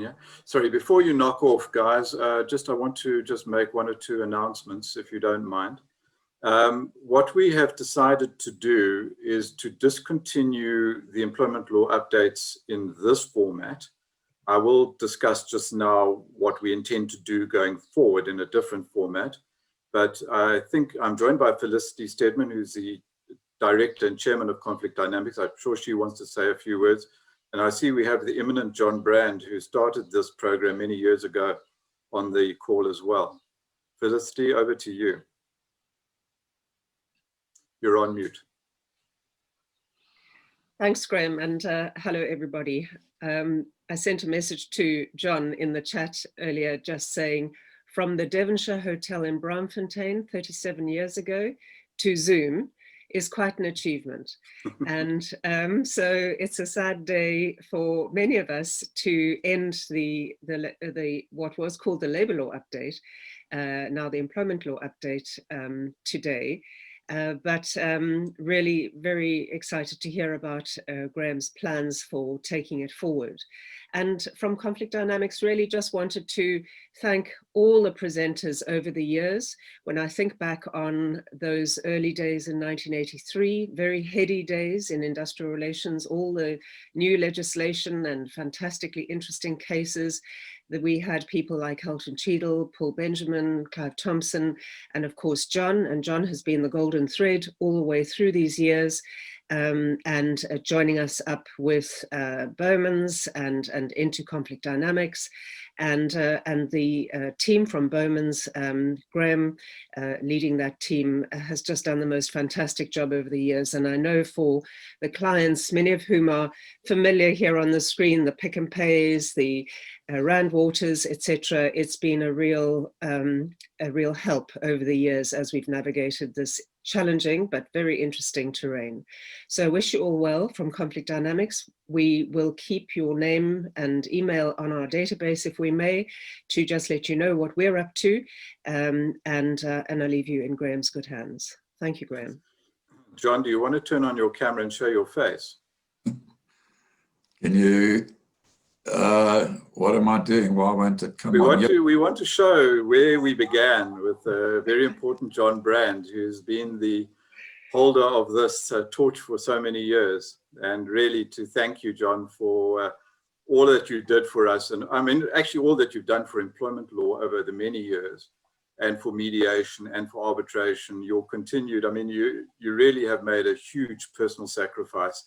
Tanya. Sorry, before you knock off, guys, I want to make one or two announcements, if you don't mind. What we have decided to do is to discontinue the employment law updates in this format. I will discuss just now what we intend to do going forward in a different format. But I think I'm joined by Felicity Stedman, who's the Director and Chairman of Conflict Dynamics. I'm sure she wants to say a few words. And I see we have the eminent John Brand, who started this program many years ago, on the call as well. Felicity, over to you. You're on mute. Thanks, Graham, and hello, everybody. I sent a message to John in the chat earlier, just saying, from the Devonshire Hotel in Braamfontein 37 years ago to Zoom is quite an achievement. And so it's a sad day for many of us to end the what was called the labour law update, now the employment law update today. But really very excited to hear about Graham's plans for taking it forward. And from Conflict Dynamics, really just wanted to thank all the presenters over the years. When I think back on those early days in 1983, very heady days in industrial relations, all the new legislation and fantastically interesting cases, that we had people like Halton Cheadle, Paul Benjamin, Clive Thompson, and of course John. And John has been the golden thread all the way through these years, and joining us up with Bowmans and into Conflict Dynamics, and the team from Bowmans, Graham, leading that team, has just done the most fantastic job over the years. And I know for the clients, many of whom are familiar here on the screen, the Pick and Pays, the Rand Waters, etc., it's been a real help over the years as we've navigated this challenging but very interesting terrain. So I wish you all well from Conflict Dynamics. We will keep your name and email on our database, if we may, to just let you know what we're up to, and I'll leave you in Graham's good hands. Thank you, Graham. John, do you want to turn on your camera and show your face? Can you? What am I doing? Why won't it come on? We want to show where we began with a very important John Brand, who's been the holder of this torch for so many years. And really to thank you, John, for all that you did for us. And I mean, actually all that you've done for employment law over the many years, and for mediation and for arbitration, your continued, I mean, you really have made a huge personal sacrifice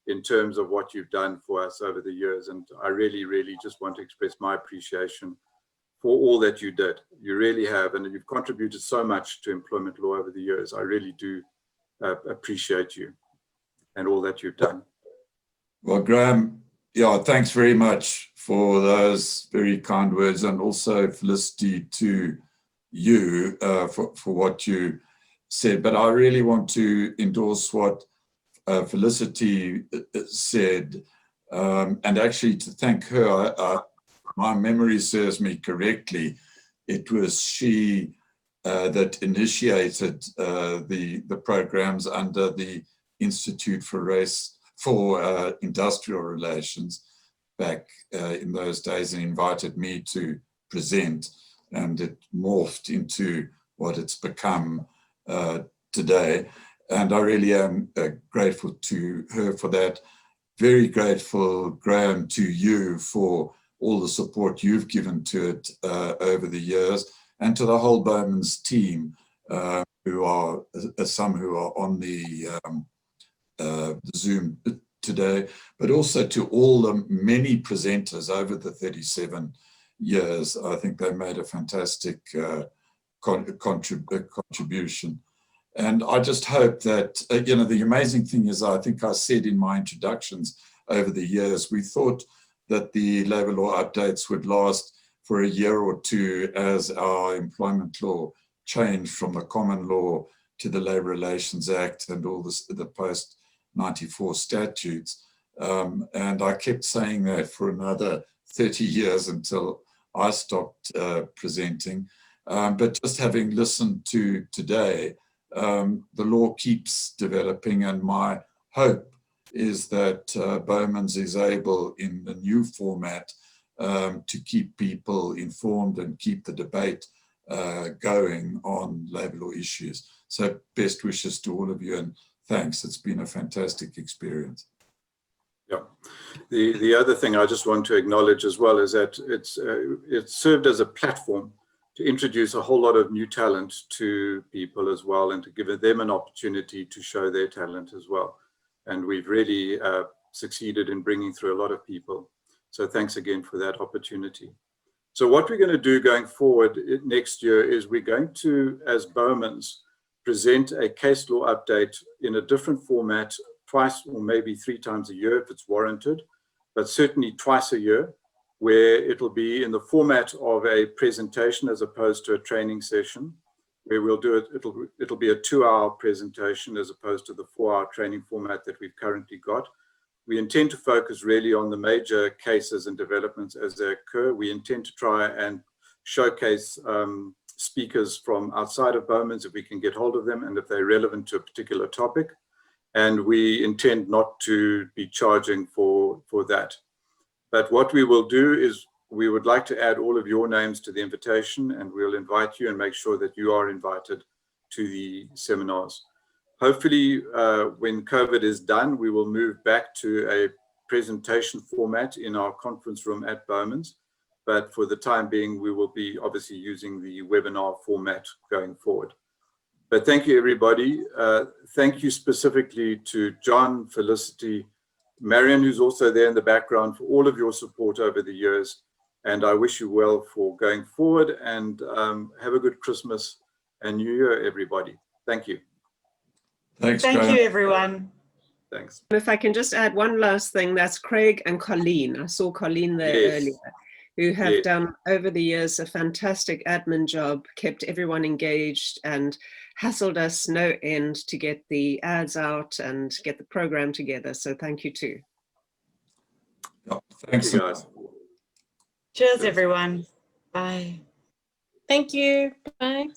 in terms of what you've done for us over the years. And I really, really just want to express my appreciation for all that you did. You really have, and you've contributed so much to employment law over the years. I really do appreciate you and all that you've done. Well, Graham, yeah, thanks very much for those very kind words, and also Felicity to you for what you said. But I really want to endorse what Felicity said, and actually to thank her. My memory serves me correctly, it was she that initiated the programs under the Institute for Industrial Relations back in those days, and invited me to present, and it morphed into what it's become today. And I really am grateful to her for that. Very grateful, Graham, to you for all the support you've given to it over the years, and to the whole Bowmans team, who are some who are on the Zoom today, but also to all the many presenters over the 37 years. I think they made a fantastic contribution. And I just hope that, you know, the amazing thing is, I think I said in my introductions over the years, we thought that the labour law updates would last for a year or two as our employment law changed from the common law to the Labour Relations Act and all this, the post-94 statutes. And I kept saying that for another 30 years until I stopped presenting. But just having listened to today, the law keeps developing, and my hope is that Bowmans is able, in the new format, to keep people informed and keep the debate going on labour law issues. So best wishes to all of you, and thanks. It's been a fantastic experience. Yeah. The other thing I just want to acknowledge as well is that it's served as a platform to introduce a whole lot of new talent to people as well, and to give them an opportunity to show their talent as well. And we've really succeeded in bringing through a lot of people. So thanks again for that opportunity. So what we're going to do going forward next year is we're going to, as Bowmans, present a case law update in a different format twice or maybe 3 times a year if it's warranted, but certainly twice a year, where it'll be in the format of a presentation as opposed to a training session, where we'll do it, it'll be a 2-hour presentation as opposed to the 4-hour training format that we've currently got. We intend to focus really on the major cases and developments as they occur. We intend to try and showcase speakers from outside of Bowmans if we can get hold of them and if they're relevant to a particular topic. And we intend not to be charging for that. But what we will do is we would like to add all of your names to the invitation, and we'll invite you and make sure that you are invited to the seminars. Hopefully, when COVID is done, we will move back to a presentation format in our conference room at Bowmans. But for the time being, we will be obviously using the webinar format going forward. But thank you, everybody. Thank you specifically to John, Felicity, Marion, who's also there in the background, for all of your support over the years. And I wish you well for going forward, and have a good Christmas and New Year, everybody. Thank you. Thanks, Thank Graham. you, everyone. Thanks. If I can just add one last thing, that's Craig and Colleen. I saw Colleen there earlier, who have done over the years a fantastic admin job, kept everyone engaged and hassled us no end to get the ads out and get the program together. So thank you too. Yeah, thanks, you guys. Cheers, everyone. Bye. Thank you. Bye.